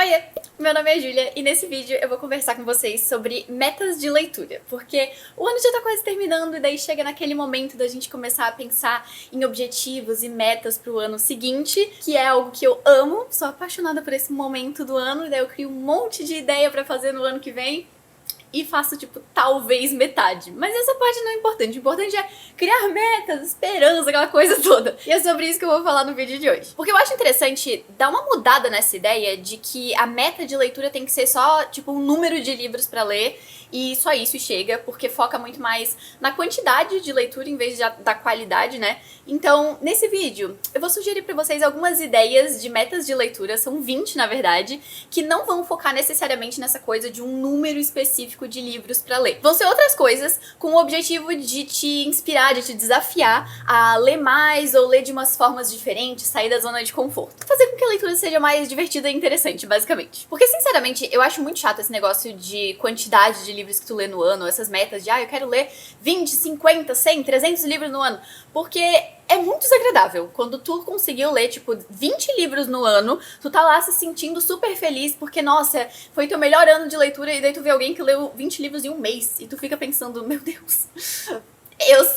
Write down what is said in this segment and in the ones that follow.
Oiê, meu nome é Júlia e nesse vídeo eu vou conversar com vocês sobre metas de leitura, porque o ano já tá quase terminando e daí chega naquele momento da gente começar a pensar em objetivos e metas pro ano seguinte, que é algo que eu amo, sou apaixonada por esse momento do ano e daí eu crio um monte de ideia pra fazer no ano que vem. E faço, tipo, talvez metade. Mas essa parte não é importante. O importante é criar metas, esperança, aquela coisa toda. E é sobre isso que eu vou falar no vídeo de hoje. Porque eu acho interessante dar uma mudada nessa ideia de que a meta de leitura tem que ser só, tipo, um número de livros pra ler e só isso chega, porque foca muito mais na quantidade de leitura em vez da qualidade, né? Então, nesse vídeo, eu vou sugerir pra vocês algumas ideias de metas de leitura, são 20 na verdade, que não vão focar necessariamente nessa coisa de um número específico de livros pra ler. Vão ser outras coisas com o objetivo de te inspirar, de te desafiar a ler mais ou ler de umas formas diferentes, sair da zona de conforto. Fazer com que a leitura seja mais divertida e interessante, basicamente. Porque, sinceramente, eu acho muito chato esse negócio de quantidade de livros que tu lê no ano, essas metas de, eu quero ler 20, 50, 100, 300 livros no ano, porque é muito desagradável quando tu conseguiu ler, tipo, 20 livros no ano, tu tá lá se sentindo super feliz porque, nossa, foi teu melhor ano de leitura e daí tu vê alguém que leu 20 livros em um mês e tu fica pensando, meu Deus,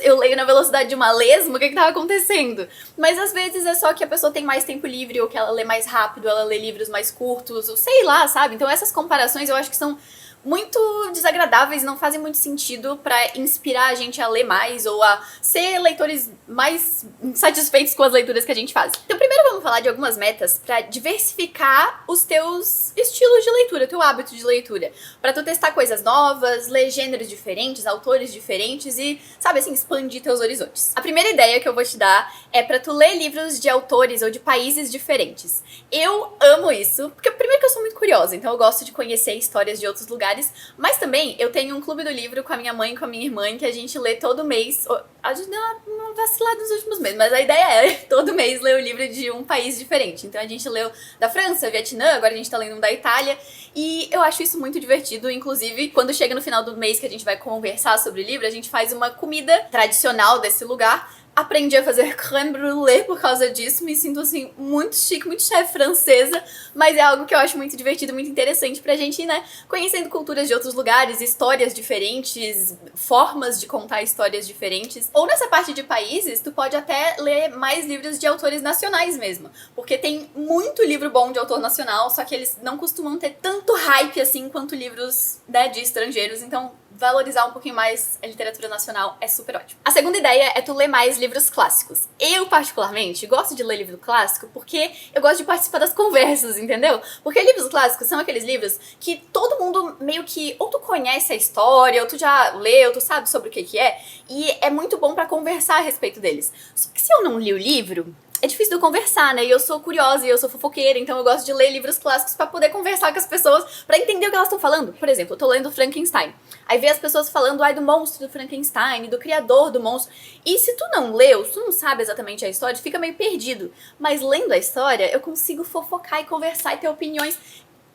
eu leio na velocidade de uma lesma, o que tava acontecendo? Mas às vezes é só que a pessoa tem mais tempo livre ou que ela lê mais rápido, ela lê livros mais curtos, ou sei lá, sabe? Então essas comparações eu acho que são muito desagradáveis, não fazem muito sentido pra inspirar a gente a ler mais ou a ser leitores mais satisfeitos com as leituras que a gente faz. Então primeiro vamos falar de algumas metas pra diversificar os teus estilos de leitura, teu hábito de leitura. Pra tu testar coisas novas, ler gêneros diferentes, autores diferentes e, sabe assim, expandir teus horizontes. A primeira ideia que eu vou te dar é pra tu ler livros de autores ou de países diferentes. Eu amo isso, porque primeiro que eu sou muito curiosa, então eu gosto de conhecer histórias de outros lugares, mas também eu tenho um clube do livro com a minha mãe e com a minha irmã que a gente lê todo mês. A gente deu uma vacilada nos últimos meses, mas a ideia é todo mês ler o livro de um país diferente. Então a gente leu da França, Vietnã, agora a gente tá lendo um da Itália e eu acho isso muito divertido. Inclusive, quando chega no final do mês que a gente vai conversar sobre o livro, a gente faz uma comida tradicional desse lugar. Aprendi a fazer crème brûlée por causa disso, me sinto assim muito chique, muito chefe francesa, mas é algo que eu acho muito divertido, muito interessante pra gente ir, né, conhecendo culturas de outros lugares, histórias diferentes, formas de contar histórias diferentes. Ou nessa parte de países, tu pode até ler mais livros de autores nacionais mesmo, porque tem muito livro bom de autor nacional, só que eles não costumam ter tanto hype assim quanto livros, né, de estrangeiros, então valorizar um pouquinho mais a literatura nacional é super ótimo. A segunda ideia é tu ler mais livros clássicos. Eu, particularmente, gosto de ler livro clássico porque eu gosto de participar das conversas, entendeu? Porque livros clássicos são aqueles livros que todo mundo meio que, ou tu conhece a história, ou tu já leu, tu sabe sobre o que é, e é muito bom pra conversar a respeito deles. Só que se eu não li o livro, é difícil de eu conversar, né? E eu sou curiosa e eu sou fofoqueira, então eu gosto de ler livros clássicos pra poder conversar com as pessoas, pra entender o que elas estão falando. Por exemplo, eu tô lendo Frankenstein. Aí vê as pessoas falando, do monstro do Frankenstein, do criador do monstro. E se tu não leu, se tu não sabe exatamente a história, tu fica meio perdido. Mas lendo a história, eu consigo fofocar e conversar e ter opiniões.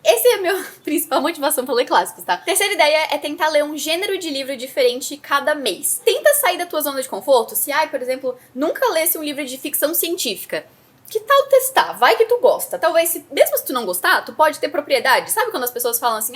Essa é a minha principal motivação pra ler clássicos, tá? Terceira ideia é tentar ler um gênero de livro diferente cada mês. Tenta sair da tua zona de conforto. Se, por exemplo, nunca lesse um livro de ficção científica, que tal testar? Vai que tu gosta. Talvez, mesmo se tu não gostar, tu pode ter propriedade. Sabe quando as pessoas falam assim,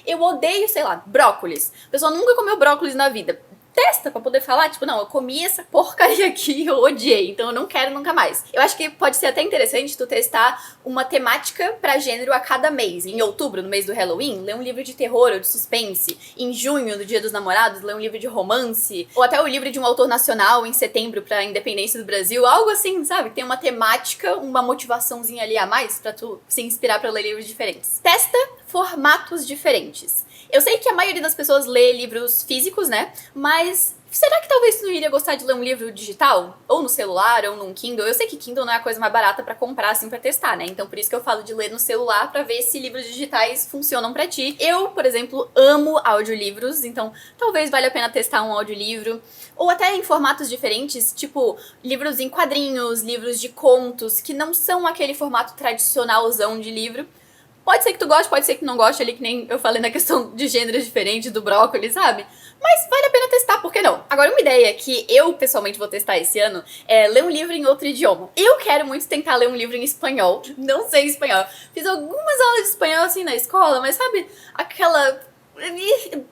eu odeio, sei lá, brócolis. A pessoa nunca comeu brócolis na vida. Testa pra poder falar, tipo, não, eu comi essa porcaria aqui, eu odiei, então eu não quero nunca mais. Eu acho que pode ser até interessante tu testar uma temática pra gênero a cada mês. Em outubro, no mês do Halloween, ler um livro de terror ou de suspense. Em junho, no Dia dos Namorados, ler um livro de romance. Ou até o livro de um autor nacional em setembro pra independência do Brasil. Algo assim, sabe? Tem uma temática, uma motivaçãozinha ali a mais pra tu se inspirar pra ler livros diferentes. Testa formatos diferentes. Eu sei que a maioria das pessoas lê livros físicos, né? Mas será que talvez tu não iria gostar de ler um livro digital? Ou no celular, ou num Kindle? Eu sei que Kindle não é a coisa mais barata pra comprar, assim, pra testar, né? Então por isso que eu falo de ler no celular pra ver se livros digitais funcionam pra ti. Eu, por exemplo, amo audiolivros, então talvez valha a pena testar um audiolivro. Ou até em formatos diferentes, tipo livros em quadrinhos, livros de contos, que não são aquele formato tradicionalzão de livro. Pode ser que tu goste, pode ser que não goste, ali que nem eu falei na questão de gêneros diferentes do brócolis, sabe? Mas vale a pena testar, por que não? Agora, uma ideia que eu, pessoalmente, vou testar esse ano é ler um livro em outro idioma. Eu quero muito tentar ler um livro em espanhol. Não sei espanhol. Fiz algumas aulas de espanhol, assim, na escola, mas sabe aquela...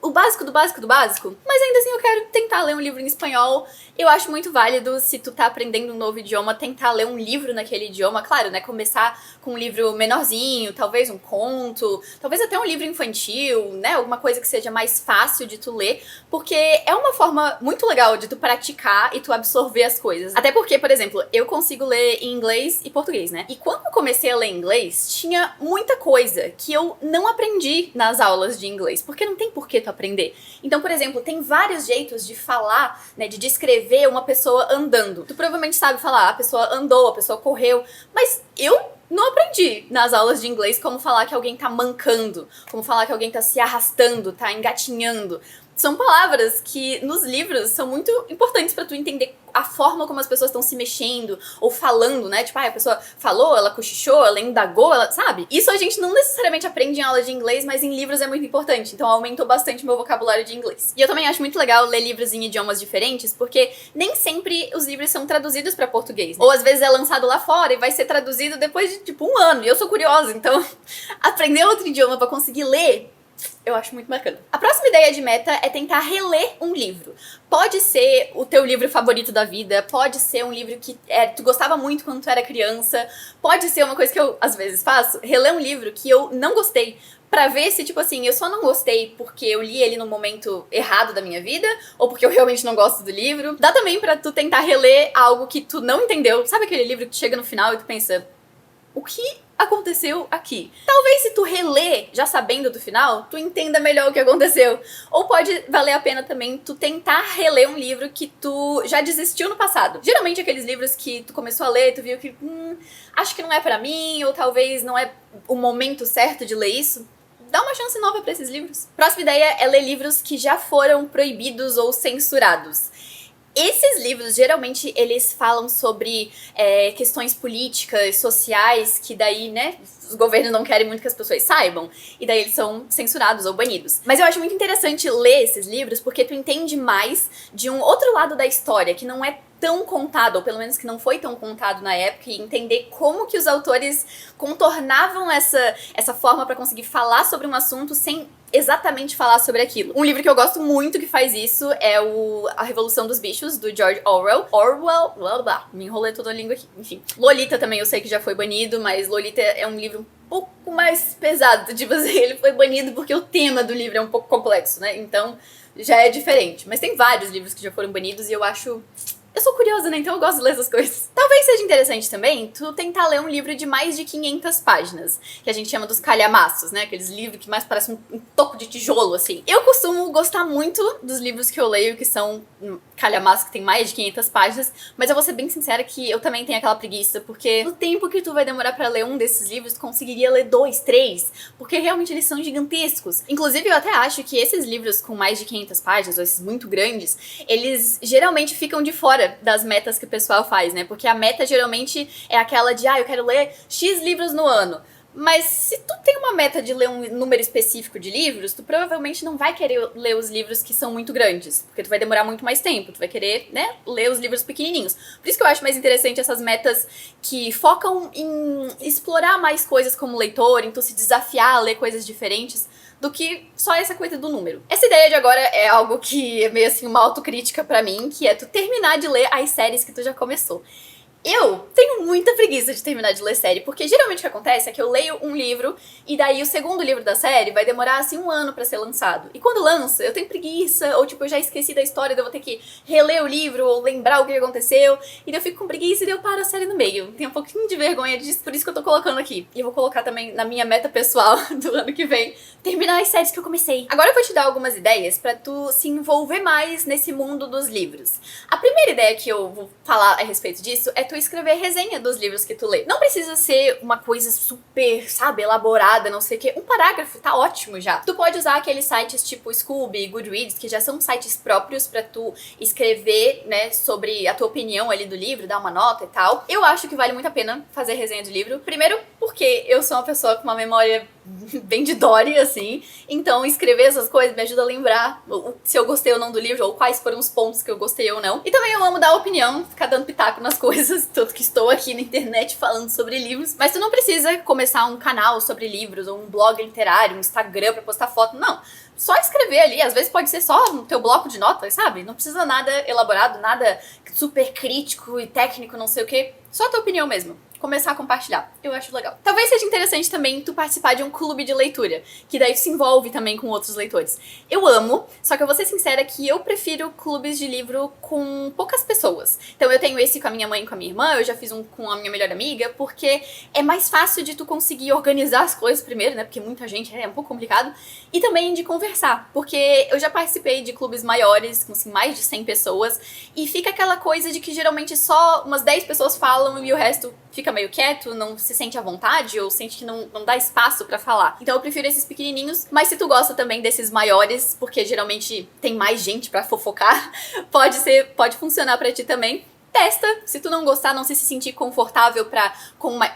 o básico do básico do básico? Mas ainda assim eu quero tentar ler um livro em espanhol. Eu acho muito válido, se tu tá aprendendo um novo idioma, tentar ler um livro naquele idioma. Claro, né, começar com um livro menorzinho, talvez um conto, talvez até um livro infantil, né, alguma coisa que seja mais fácil de tu ler, porque é uma forma muito legal de tu praticar e tu absorver as coisas. Até porque, por exemplo, eu consigo ler em inglês e português, né? E quando eu comecei a ler inglês, tinha muita coisa que eu não aprendi nas aulas de inglês, porque não tem por que tu aprender. Então, por exemplo, tem vários jeitos de falar, né, de descrever uma pessoa andando. Tu provavelmente sabe falar, a pessoa andou, a pessoa correu, mas eu não aprendi nas aulas de inglês como falar que alguém tá mancando, como falar que alguém tá se arrastando, tá engatinhando. São palavras que nos livros são muito importantes pra tu entender a forma como as pessoas estão se mexendo ou falando, né? Tipo, a pessoa falou, ela cochichou, ela indagou, ela, sabe? Isso a gente não necessariamente aprende em aula de inglês, mas em livros é muito importante. Então aumentou bastante meu vocabulário de inglês. E eu também acho muito legal ler livros em idiomas diferentes, porque nem sempre os livros são traduzidos pra português, né? Ou às vezes é lançado lá fora e vai ser traduzido depois de, tipo, um ano. E eu sou curiosa, então aprender outro idioma pra conseguir ler, eu acho muito bacana. A próxima ideia de meta é tentar reler um livro. Pode ser o teu livro favorito da vida, pode ser um livro que tu gostava muito quando tu era criança, pode ser uma coisa que eu, às vezes, faço, reler um livro que eu não gostei, pra ver se, tipo assim, eu só não gostei porque eu li ele no momento errado da minha vida, ou porque eu realmente não gosto do livro. Dá também pra tu tentar reler algo que tu não entendeu. Sabe aquele livro que chega no final e tu pensa, o que aconteceu aqui? Talvez se tu reler já sabendo do final, tu entenda melhor o que aconteceu. Ou pode valer a pena também tu tentar reler um livro que tu já desistiu no passado. Geralmente aqueles livros que tu começou a ler, tu viu que acho que não é pra mim, ou talvez não é o momento certo de ler isso. Dá uma chance nova pra esses livros. Próxima ideia é ler livros que já foram proibidos ou censurados. Esses livros, geralmente, eles falam sobre questões políticas, sociais, que daí, né, os governos não querem muito que as pessoas saibam, e daí eles são censurados ou banidos. Mas eu acho muito interessante ler esses livros, porque tu entende mais de um outro lado da história, que não é tão contado, ou pelo menos que não foi tão contado na época, e entender como que os autores contornavam essa forma pra conseguir falar sobre um assunto sem exatamente falar sobre aquilo. Um livro que eu gosto muito que faz isso é A Revolução dos Bichos, do George Orwell. Orwell, blá blá blá, me enrolei toda a língua aqui, enfim. Lolita também eu sei que já foi banido, mas Lolita é um livro um pouco mais pesado, tipo assim, ele foi banido porque o tema do livro é um pouco complexo, né, então já é diferente. Mas tem vários livros que já foram banidos e eu acho... Eu sou curiosa, né? Então eu gosto de ler essas coisas. Talvez seja interessante também tu tentar ler um livro de mais de 500 páginas, que a gente chama dos calhamaços, né? Aqueles livros que mais parecem um toco de tijolo, assim. Eu costumo gostar muito dos livros que eu leio, que são calhamaços que tem mais de 500 páginas, mas eu vou ser bem sincera que eu também tenho aquela preguiça, porque no tempo que tu vai demorar pra ler um desses livros, tu conseguiria ler 2, 3, porque realmente eles são gigantescos. Inclusive, eu até acho que esses livros com mais de 500 páginas, ou esses muito grandes, eles geralmente ficam de fora das metas que o pessoal faz, né? Porque a meta geralmente é aquela de, eu quero ler X livros no ano. Mas se tu tem uma meta de ler um número específico de livros, tu provavelmente não vai querer ler os livros que são muito grandes, porque tu vai demorar muito mais tempo, tu vai querer, né, ler os livros pequenininhos. Por isso que eu acho mais interessante essas metas que focam em explorar mais coisas como leitor, em tu se desafiar a ler coisas diferentes, do que só essa coisa do número. Essa ideia de agora é algo que é meio assim uma autocrítica pra mim, que é tu terminar de ler as séries que tu já começou. Eu tenho muita preguiça de terminar de ler série, porque geralmente o que acontece é que eu leio um livro e daí o segundo livro da série vai demorar assim 1 ano pra ser lançado. E quando lança, eu tenho preguiça, ou tipo, eu já esqueci da história, daí eu vou ter que reler o livro ou lembrar o que aconteceu, e daí eu fico com preguiça e daí eu paro a série no meio. Tenho um pouquinho de vergonha disso, por isso que eu tô colocando aqui. E eu vou colocar também na minha meta pessoal do ano que vem, terminar as séries que eu comecei. Agora eu vou te dar algumas ideias pra tu se envolver mais nesse mundo dos livros. A primeira ideia que eu vou falar a respeito disso é tu escrever resenha dos livros que tu lê. Não precisa ser uma coisa super, sabe, elaborada, não sei o que. Um parágrafo tá ótimo já. Tu pode usar aqueles sites tipo Scooby, Goodreads, que já são sites próprios pra tu escrever, né, sobre a tua opinião ali do livro, dar uma nota e tal. Eu acho que vale muito a pena fazer resenha do livro. Primeiro, porque eu sou uma pessoa com uma memória bem de Dory, assim, então escrever essas coisas me ajuda a lembrar se eu gostei ou não do livro, ou quais foram os pontos que eu gostei ou não. E também eu amo dar opinião, ficar dando pitaco nas coisas, tanto que estou aqui na internet falando sobre livros, mas tu não precisa começar um canal sobre livros, ou um blog literário, um Instagram pra postar foto, não. Só escrever ali, às vezes pode ser só no teu bloco de notas, sabe? Não precisa nada elaborado, nada super crítico e técnico, não sei o quê. Só a tua opinião mesmo. Começar a compartilhar. Eu acho legal. Talvez seja interessante também tu participar de um clube de leitura, que daí se envolve também com outros leitores. Eu amo, só que eu vou ser sincera que eu prefiro clubes de livro com poucas pessoas. Então eu tenho esse com a minha mãe e com a minha irmã, eu já fiz um com a minha melhor amiga, porque é mais fácil de tu conseguir organizar as coisas primeiro, né? Porque muita gente é um pouco complicado. E também de conversar, porque eu já participei de clubes maiores, com assim, mais de 100 pessoas, e fica aquela coisa de que geralmente só umas 10 pessoas falam e o resto fica meio quieto, não se sente à vontade ou sente que não dá espaço pra falar. Então eu prefiro esses pequenininhos, mas se tu gosta também desses maiores, porque geralmente tem mais gente pra fofocar, pode funcionar pra ti também. Testa, se tu não gostar, não se sentir confortável pra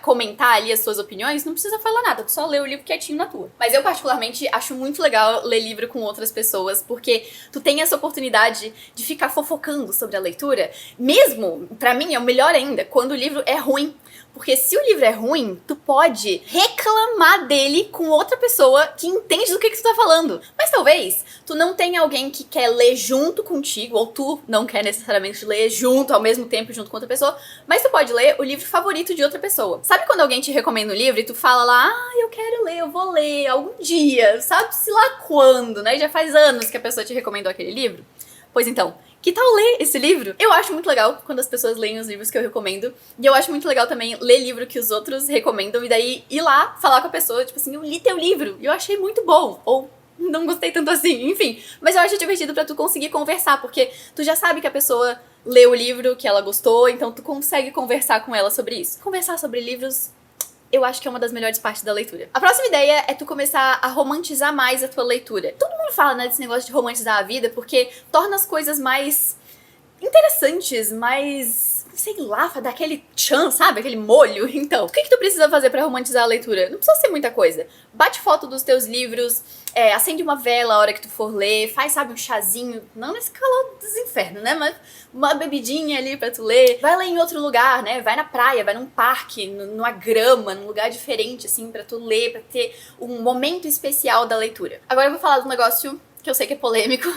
comentar ali as suas opiniões, não precisa falar nada, tu só lê o livro quietinho na tua. Mas eu particularmente acho muito legal ler livro com outras pessoas, porque tu tem essa oportunidade de ficar fofocando sobre a leitura, mesmo, pra mim é o melhor ainda, quando o livro é ruim. Porque se o livro é ruim, tu pode reclamar dele com outra pessoa que entende do que tu tá falando. Mas talvez tu não tenha alguém que quer ler junto contigo, ou tu não quer necessariamente ler junto, ao mesmo tempo, junto com outra pessoa, mas tu pode ler o livro favorito de outra pessoa. Sabe quando alguém te recomenda um livro e tu fala lá, eu quero ler, eu vou ler algum dia, sabe-se lá quando, né? Já faz anos que a pessoa te recomendou aquele livro? Pois então, que tal ler esse livro? Eu acho muito legal quando as pessoas leem os livros que eu recomendo. E eu acho muito legal também ler livro que os outros recomendam e daí ir lá falar com a pessoa, tipo assim, eu li teu livro e eu achei muito bom. Ou não gostei tanto assim, enfim. Mas eu acho divertido pra tu conseguir conversar, porque tu já sabe que a pessoa leu o livro, que ela gostou, então tu consegue conversar com ela sobre isso. Conversar sobre livros, eu acho que é uma das melhores partes da leitura. A próxima ideia é tu começar a romantizar mais a tua leitura. Todo mundo fala, né, desse negócio de romantizar a vida, porque torna as coisas mais interessantes, mais, sei lá, dá aquele tchan, sabe? Aquele molho. Então, o que tu precisa fazer pra romantizar a leitura? Não precisa ser muita coisa. Bate foto dos teus livros, acende uma vela a hora que tu for ler, faz, sabe, um chazinho, não nesse calor dos infernos, né, mas uma bebidinha ali pra tu ler. Vai ler em outro lugar, né, vai na praia, vai num parque, numa grama, num lugar diferente, assim, pra tu ler, pra ter um momento especial da leitura. Agora eu vou falar de um negócio que eu sei que é polêmico,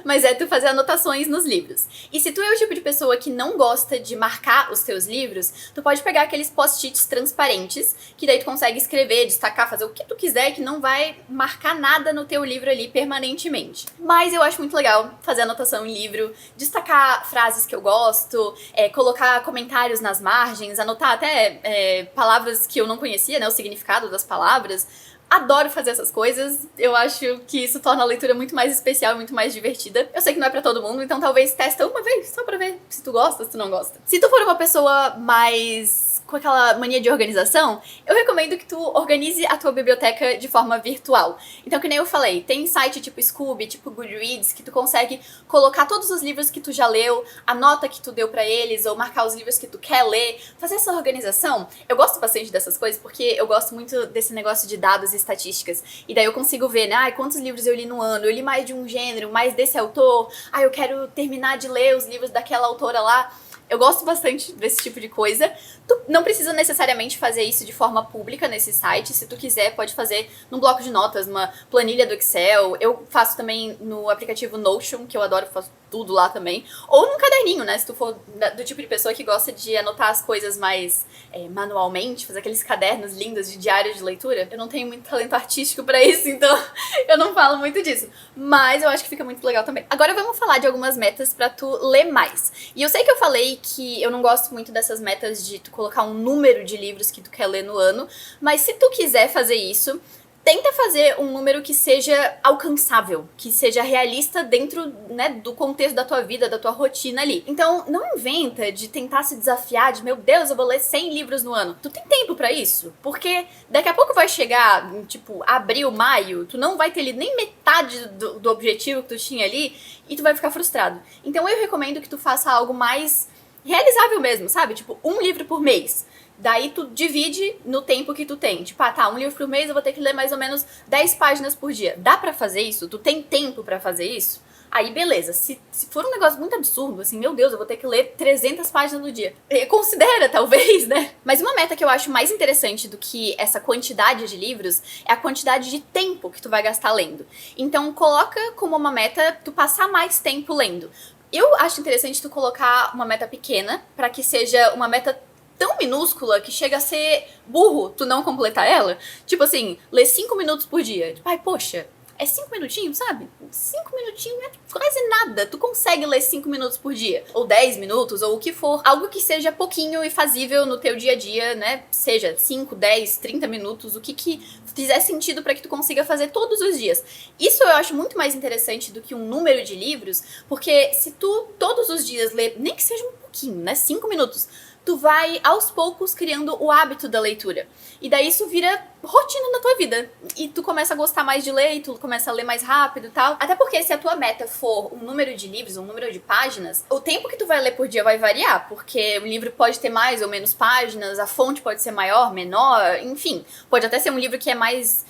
mas é tu fazer anotações nos livros. E se tu é o tipo de pessoa que não gosta de marcar os teus livros, tu pode pegar aqueles post-its transparentes, que daí tu consegue escrever, destacar, fazer o que tu quiser, que não vai marcar nada no teu livro ali permanentemente. Mas eu acho muito legal fazer anotação em livro, destacar frases que eu gosto, colocar comentários nas margens, anotar até palavras que eu não conhecia, né, o significado das palavras. Adoro fazer essas coisas, eu acho que isso torna a leitura muito mais especial e muito mais divertida. Eu sei que não é pra todo mundo, então talvez testa uma vez, só pra ver se tu gosta, se tu não gosta. Se tu for uma pessoa mais com aquela mania de organização, eu recomendo que tu organize a tua biblioteca de forma virtual. Então, que nem eu falei, tem site tipo Scooby, tipo Goodreads, que tu consegue colocar todos os livros que tu já leu, a nota que tu deu pra eles, ou marcar os livros que tu quer ler, fazer essa organização. Eu gosto bastante dessas coisas, porque eu gosto muito desse negócio de dados e estatísticas. E daí eu consigo ver, né, quantos livros eu li no ano, eu li mais de um gênero, mais desse autor, eu quero terminar de ler os livros daquela autora lá. Eu gosto bastante desse tipo de coisa. Tu não precisa necessariamente fazer isso de forma pública nesse site. Se tu quiser, pode fazer num bloco de notas, numa planilha do Excel. Eu faço também no aplicativo Notion, que eu adoro, faço tudo lá também. Ou num caderninho, né? Se tu for do tipo de pessoa que gosta de anotar as coisas mais manualmente, fazer aqueles cadernos lindos de diário de leitura. Eu não tenho muito talento artístico pra isso, então eu não falo muito disso. Mas eu acho que fica muito legal também. Agora vamos falar de algumas metas pra tu ler mais. E eu sei que eu falei que eu não gosto muito dessas metas de tu colocar um número de livros que tu quer ler no ano, mas se tu quiser fazer isso, tenta fazer um número que seja alcançável, que seja realista dentro, né, do contexto da tua vida, da tua rotina ali. Então, não inventa de tentar se desafiar de, meu Deus, eu vou ler 100 livros no ano. Tu tem tempo pra isso? Porque daqui a pouco vai chegar, tipo, abril, maio, tu não vai ter lido nem metade do objetivo que tu tinha ali e tu vai ficar frustrado. Então, eu recomendo que tu faça algo mais realizável mesmo, sabe? Tipo, um livro por mês. Daí tu divide no tempo que tu tem. Tipo, um livro por mês eu vou ter que ler mais ou menos 10 páginas por dia. Dá pra fazer isso? Tu tem tempo pra fazer isso? Aí, beleza. Se for um negócio muito absurdo, assim, meu Deus, eu vou ter que ler 300 páginas no dia. Considera, talvez, né? Mas uma meta que eu acho mais interessante do que essa quantidade de livros é a quantidade de tempo que tu vai gastar lendo. Então, coloca como uma meta tu passar mais tempo lendo. Eu acho interessante tu colocar uma meta pequena pra que seja uma meta tão minúscula que chega a ser burro tu não completar ela. Tipo assim, ler 5 minutos por dia. Tipo, poxa, é 5 minutinhos, sabe? 5 minutinhos é quase nada. Tu consegue ler 5 minutos por dia. Ou 10 minutos, ou o que for. Algo que seja pouquinho e fazível no teu dia a dia, né? Seja 5, 10, 30 minutos, o que fizer sentido pra que tu consiga fazer todos os dias. Isso eu acho muito mais interessante do que um número de livros, porque se tu todos os dias ler, nem que seja um pouquinho, né? 5 minutos, tu vai, aos poucos, criando o hábito da leitura. E daí isso vira rotina na tua vida. E tu começa a gostar mais de ler, e tu começa a ler mais rápido e tal. Até porque se a tua meta for um número de livros, um número de páginas, o tempo que tu vai ler por dia vai variar. Porque o livro pode ter mais ou menos páginas, a fonte pode ser maior, menor, enfim. Pode até ser um livro que é mais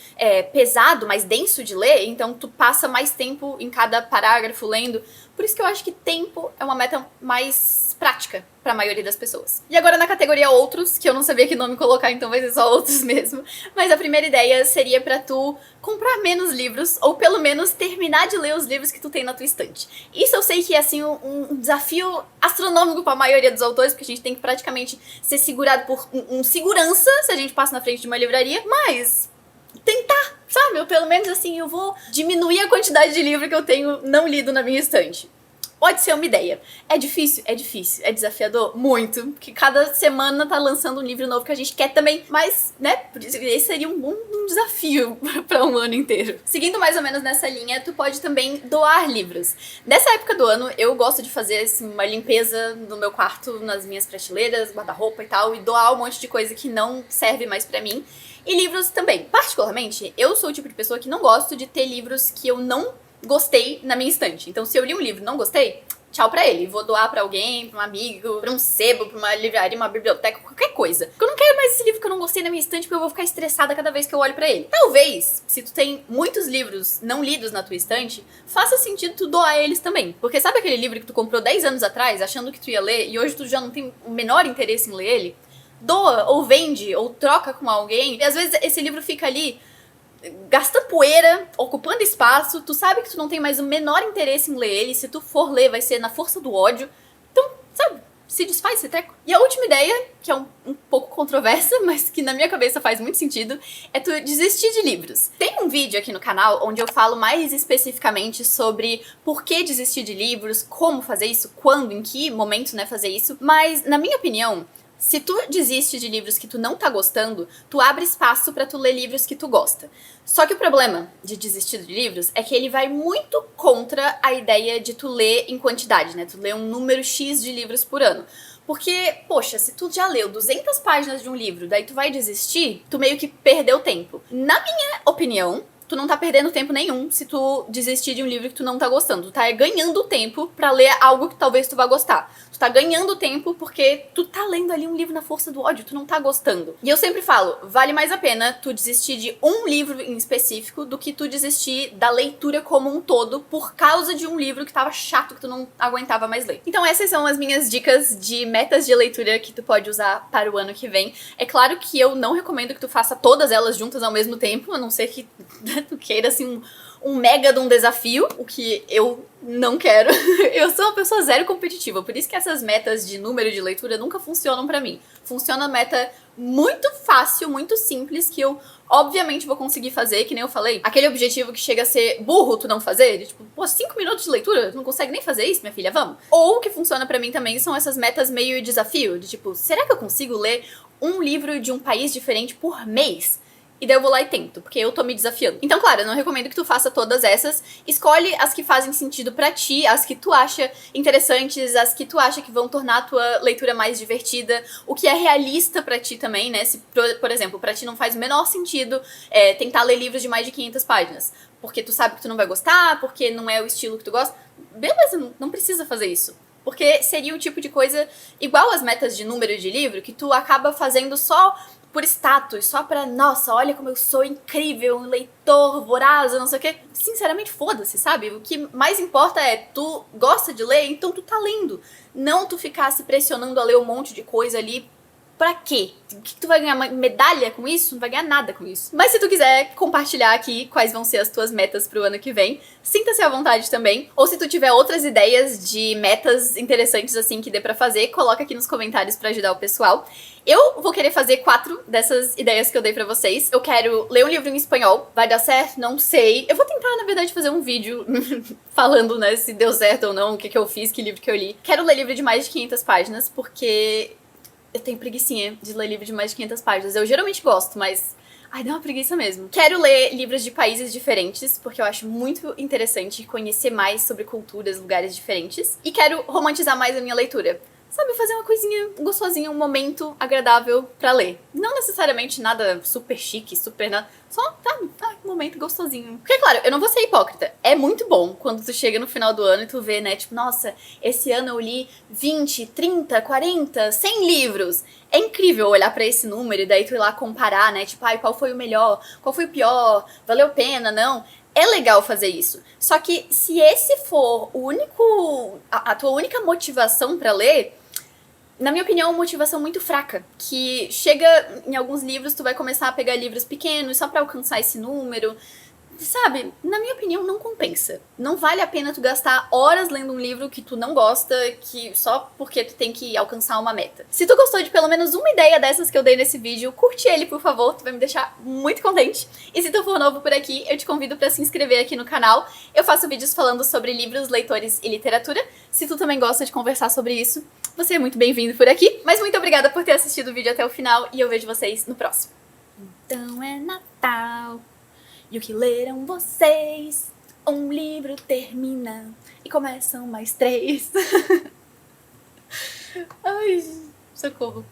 pesado, mais denso de ler, então tu passa mais tempo em cada parágrafo lendo. Por isso que eu acho que tempo é uma meta mais prática pra maioria das pessoas. E agora na categoria outros, que eu não sabia que nome colocar, então vai ser só outros mesmo. Mas a primeira ideia seria pra tu comprar menos livros, ou pelo menos terminar de ler os livros que tu tem na tua estante. Isso eu sei que é assim um desafio astronômico pra maioria dos autores, porque a gente tem que praticamente ser segurado por um segurança se a gente passa na frente de uma livraria, mas tentar, sabe? Eu pelo menos assim, eu vou diminuir a quantidade de livro que eu tenho não lido na minha estante. Pode ser uma ideia. É difícil? É difícil. É desafiador? Muito. Porque cada semana tá lançando um livro novo que a gente quer também. Mas, né, esse seria um desafio pra um ano inteiro. Seguindo mais ou menos nessa linha, tu pode também doar livros. Nessa época do ano, eu gosto de fazer assim, uma limpeza no meu quarto, nas minhas prateleiras, guarda-roupa e tal, e doar um monte de coisa que não serve mais pra mim. E livros também. Particularmente, eu sou o tipo de pessoa que não gosto de ter livros que eu não gostei na minha estante. Então, se eu li um livro e não gostei, tchau pra ele. Vou doar pra alguém, pra um amigo, pra um sebo, pra uma livraria, uma biblioteca, qualquer coisa. Porque eu não quero mais esse livro que eu não gostei na minha estante, porque eu vou ficar estressada cada vez que eu olho pra ele. Talvez, se tu tem muitos livros não lidos na tua estante, faça sentido tu doar eles também. Porque sabe aquele livro que tu comprou 10 anos atrás, achando que tu ia ler, e hoje tu já não tem o menor interesse em ler ele? Doa, ou vende, ou troca com alguém. E às vezes esse livro fica ali gastando poeira, ocupando espaço, tu sabe que tu não tem mais o menor interesse em ler ele, se tu for ler vai ser na força do ódio. Então, sabe, se desfaz esse treco. E a última ideia, que é um pouco controversa, mas que na minha cabeça faz muito sentido, é tu desistir de livros. Tem um vídeo aqui no canal onde eu falo mais especificamente sobre por que desistir de livros, como fazer isso, quando, em que momento, né, fazer isso, mas na minha opinião, se tu desiste de livros que tu não tá gostando, tu abre espaço pra tu ler livros que tu gosta. Só que o problema de desistir de livros é que ele vai muito contra a ideia de tu ler em quantidade, né? Tu lê um número X de livros por ano. Porque, poxa, se tu já leu 200 páginas de um livro, daí tu vai desistir, tu meio que perdeu tempo. Na minha opinião, tu não tá perdendo tempo nenhum se tu desistir de um livro que tu não tá gostando. Tu tá ganhando tempo pra ler algo que talvez tu vá gostar. Tu tá ganhando tempo porque tu tá lendo ali um livro na força do ódio, tu não tá gostando. E eu sempre falo, vale mais a pena tu desistir de um livro em específico do que tu desistir da leitura como um todo por causa de um livro que tava chato, que tu não aguentava mais ler. Então essas são as minhas dicas de metas de leitura que tu pode usar para o ano que vem. É claro que eu não recomendo que tu faça todas elas juntas ao mesmo tempo, a não ser que tu queira, assim, um mega de um desafio, o que eu não quero. Eu sou uma pessoa zero competitiva, por isso que essas metas de número de leitura nunca funcionam pra mim. Funciona meta muito fácil, muito simples, que eu obviamente vou conseguir fazer, que nem eu falei. Aquele objetivo que chega a ser burro tu não fazer, de, tipo, pô, 5 minutos de leitura, tu não consegue nem fazer isso, minha filha, vamos. Ou o que funciona pra mim também são essas metas meio desafio, de tipo, será que eu consigo ler um livro de um país diferente por mês? E daí eu vou lá e tento, porque eu tô me desafiando. Então, claro, eu não recomendo que tu faça todas essas. Escolhe as que fazem sentido pra ti, as que tu acha interessantes, as que tu acha que vão tornar a tua leitura mais divertida, o que é realista pra ti também, né? Se, por exemplo, pra ti não faz o menor sentido tentar ler livros de mais de 500 páginas, porque tu sabe que tu não vai gostar, porque não é o estilo que tu gosta, beleza, não precisa fazer isso. Porque seria o tipo de coisa igual as metas de número de livro, que tu acaba fazendo só por status, só pra, nossa, olha como eu sou incrível, um leitor voraz, não sei o quê. Sinceramente, foda-se, sabe? O que mais importa é, tu gosta de ler, então tu tá lendo. Não tu ficar se pressionando a ler um monte de coisa ali. Pra quê? O que tu vai ganhar? Uma medalha com isso? Não vai ganhar nada com isso. Mas se tu quiser compartilhar aqui quais vão ser as tuas metas pro ano que vem, sinta-se à vontade também. Ou se tu tiver outras ideias de metas interessantes assim que dê pra fazer, coloca aqui nos comentários pra ajudar o pessoal. Eu vou querer fazer 4 dessas ideias que eu dei pra vocês. Eu quero ler um livro em espanhol. Vai dar certo? Não sei. Eu vou tentar, na verdade, fazer um vídeo falando, né, se deu certo ou não, o que eu fiz, que livro que eu li. Quero ler livro de mais de 500 páginas, porque eu tenho preguicinha de ler livro de mais de 500 páginas. Eu geralmente gosto, mas ai, dá uma preguiça mesmo. Quero ler livros de países diferentes, porque eu acho muito interessante conhecer mais sobre culturas, lugares diferentes. E quero romantizar mais a minha leitura. Sabe, fazer uma coisinha gostosinha, um momento agradável pra ler. Não necessariamente nada super chique, super nada. Só, um momento gostosinho. Porque, claro, eu não vou ser hipócrita. É muito bom quando tu chega no final do ano e tu vê, né, tipo, nossa, esse ano eu li 20, 30, 40, 100 livros. É incrível olhar pra esse número e daí tu ir lá comparar, né, tipo, ai, qual foi o melhor, qual foi o pior, valeu a pena, não. É legal fazer isso. Só que se esse for o único, a tua única motivação pra ler, na minha opinião, é uma motivação muito fraca, que chega em alguns livros, tu vai começar a pegar livros pequenos só pra alcançar esse número. Sabe, na minha opinião, não compensa. Não vale a pena tu gastar horas lendo um livro que tu não gosta, que só porque tu tem que alcançar uma meta. Se tu gostou de pelo menos uma ideia dessas que eu dei nesse vídeo, curte ele, por favor, tu vai me deixar muito contente. E se tu for novo por aqui, eu te convido pra se inscrever aqui no canal. Eu faço vídeos falando sobre livros, leitores e literatura. Se tu também gosta de conversar sobre isso, você é muito bem-vindo por aqui. Mas muito obrigada por ter assistido o vídeo até o final e eu vejo vocês no próximo. Então é Natal. E o que leram vocês? Um livro termina e começam mais 3. Ai, socorro.